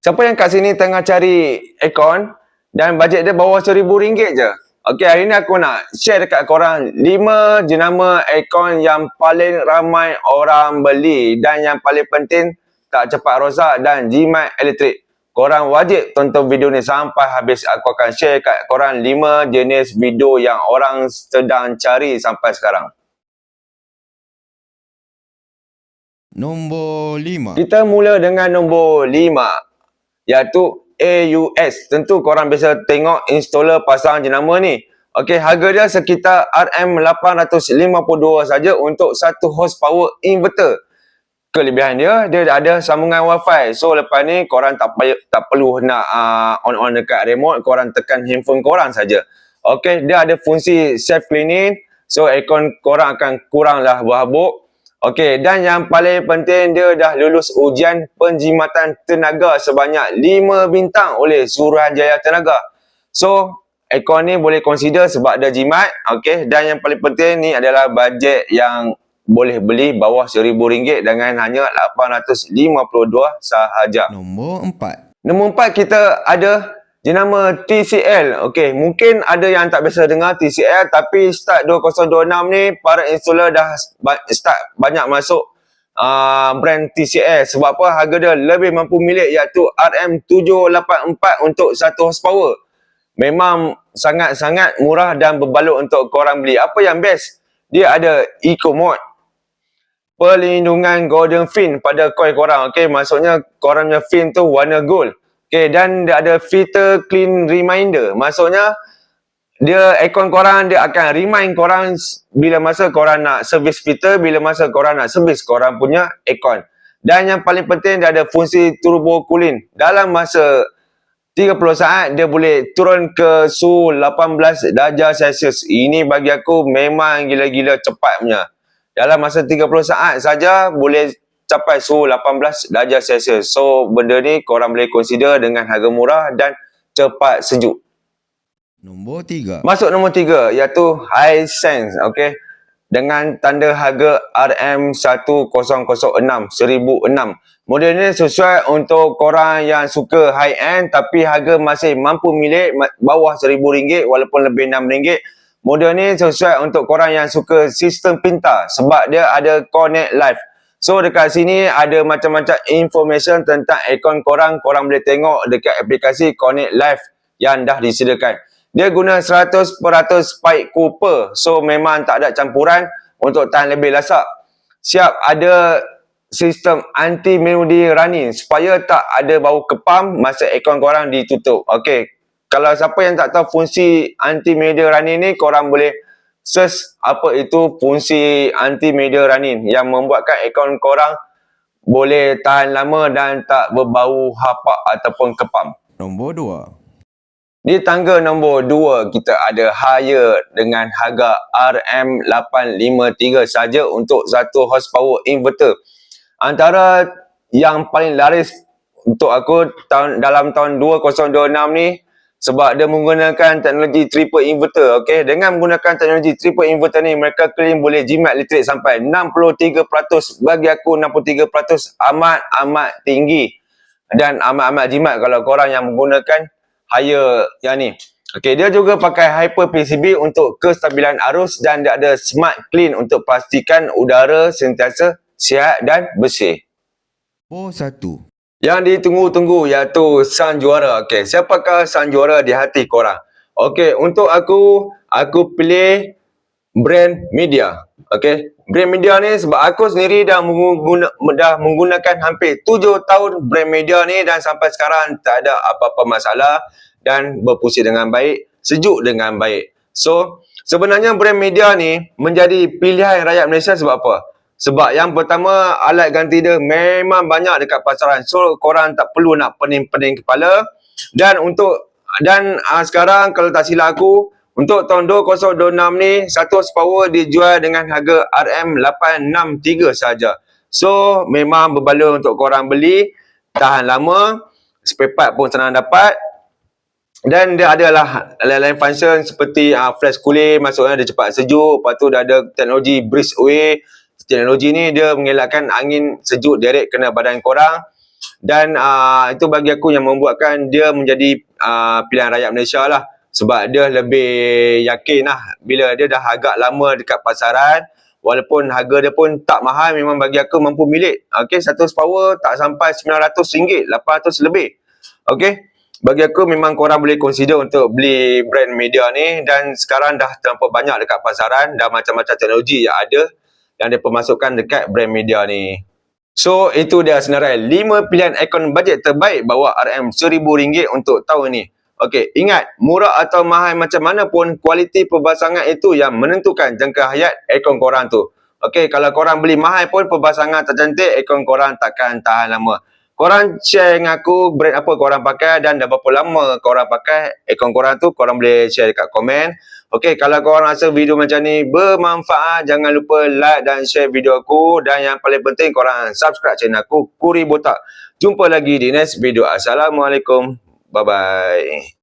Siapa yang kat sini tengah cari aircon dan bajet dia bawah RM1,000 je? Okey, hari ni aku nak share dekat korang 5 jenama aircon yang paling ramai orang beli dan yang paling penting tak cepat rosak dan jimat elektrik. Korang wajib tonton video ni sampai habis. Aku akan share kat korang 5 jenis video yang orang sedang cari sampai sekarang. Nombor 5. Kita mula dengan nombor 5. Iaitu AUX. Tentu korang biasa tengok installer pasang jenama ni. Okey, harga dia sekitar RM852 saja untuk 1 horsepower inverter. Kelebihan dia ada sambungan wifi. So lepas ni korang tak perlu nak on dekat remote, korang tekan handphone korang saja. Okey, dia ada fungsi self cleaning. So aircon korang akan kuranglah berhabuk. Okey, dan yang paling penting dia dah lulus ujian penjimatan tenaga sebanyak 5 bintang oleh Suruhanjaya Tenaga. So, aircon ni boleh consider sebab ada jimat. Okey, dan yang paling penting ni adalah bajet yang boleh beli bawah RM1,000 dengan hanya RM852 sahaja. Nombor 4. Nombor 4 kita ada jenama TCL. Okey, mungkin ada yang tak biasa dengar TCL, tapi start 2026 ni para installer dah start banyak masuk brand TCL. Sebab apa? Harga dia lebih mampu milik iaitu RM784 untuk 1 horsepower. Memang sangat-sangat murah dan berbaloi untuk korang beli. Apa yang best? Dia ada Eco Mode, perlindungan golden fin pada coil korang. Okey, maksudnya korang punya fin tu warna gold. Okey, dan dia ada filter clean reminder. Maksudnya dia aircon korang dia akan remind korang bila masa korang nak servis filter, bila masa korang nak servis korang punya aircon. Dan yang paling penting dia ada fungsi turbo cooling. Dalam masa 30 saat dia boleh turun ke suhu 18 darjah Celsius. Ini bagi aku memang gila-gila cepat punya. Dalam masa 30 saat saja boleh capai suhu 18 darjah Celsius. So benda ni korang boleh consider dengan harga murah dan cepat sejuk. Nombor 3. Masuk nombor 3 iaitu Hisense. Okey, dengan tanda harga RM1006 1006. Model ni sesuai untuk korang yang suka high end tapi harga masih mampu milik bawah RM1,000 walaupun lebih RM6. Model ni sesuai untuk korang yang suka sistem pintar sebab dia ada Connect Live. So dekat sini ada macam-macam information tentang aircon korang. Korang boleh tengok dekat aplikasi Connect Live yang dah disediakan. Dia guna 100% pipe copper. So memang tak ada campuran untuk tahan lebih lasak. Siap ada sistem anti melody running supaya tak ada bau kepam masa aircon korang ditutup. Okey, kalau siapa yang tak tahu fungsi anti melody running ni, korang boleh search apa itu fungsi anti melody running yang membuatkan aircon korang boleh tahan lama dan tak berbau hapak ataupun kepam. Nombor 2. Di tangga nombor 2 kita ada Haier dengan harga RM853 saja untuk 1 horsepower inverter. Antara yang paling laris untuk aku dalam tahun 2026 ni sebab dia menggunakan teknologi triple inverter. Okey, dengan menggunakan teknologi triple inverter ni mereka claim boleh jimat listrik sampai 63%. Bagi aku 63% amat tinggi dan amat jimat kalau korang yang menggunakan Haier yang ni. Okey, dia juga pakai Hyper PCB untuk kestabilan arus dan dia ada Smart Clean untuk pastikan udara sentiasa sihat dan bersih. Nombor 1. Yang ditunggu-tunggu iaitu Sang Juara. Okey, siapakah Sang Juara di hati korang? Okey, untuk aku pilih brand Media. Okey, brand Media ni sebab aku sendiri dah menggunakan hampir 7 tahun brand Media ni dan sampai sekarang tak ada apa-apa masalah dan berfungsi dengan baik, sejuk dengan baik. So, sebenarnya brand Media ni menjadi pilihan rakyat Malaysia sebab apa? Sebab yang pertama, alat ganti dia memang banyak dekat pasaran. So, korang tak perlu nak pening-pening kepala. Dan sekarang kalau tak silap aku, untuk tahun 2026 ni, 1 horsepower dijual dengan harga RM863 saja. So, memang berbaloi untuk korang beli, tahan lama, spare part pun senang dapat. Dan dia adalah lain-lain function seperti flash cooling, maksudnya dia cepat sejuk. Lepas tu dia ada teknologi breeze away. Teknologi ni dia mengelakkan angin sejuk direct kena badan korang. Dan itu bagi aku yang membuatkan dia menjadi pilihan rakyat Malaysia lah. Sebab dia lebih yakin lah bila dia dah agak lama dekat pasaran, walaupun harga dia pun tak mahal, memang bagi aku mampu milik. Okey, 100 power tak sampai RM900, RM800 lebih. Okey, bagi aku memang korang boleh consider untuk beli brand media ni, dan sekarang dah terlampau banyak dekat pasaran, dah macam-macam teknologi yang ada yang dia pemasukkan dekat brand media ni. So, itu dia senarai 5 pilihan aircon bajet terbaik bawah RM1,000 untuk tahun ni. Okey, ingat, murah atau mahal macam mana pun, kualiti pemasangan itu yang menentukan jangka hayat aircon korang tu. Okey, kalau korang beli mahal pun pemasangan tak cantik, aircon korang takkan tahan lama. Korang share dengan aku brand apa korang pakai dan dah berapa lama korang pakai aircon korang tu, korang boleh share dekat komen. Okey, kalau korang rasa video macam ni bermanfaat, jangan lupa like dan share video aku, dan yang paling penting korang subscribe channel aku, Kuri Botak. Jumpa lagi di next video. Assalamualaikum. Bye-bye.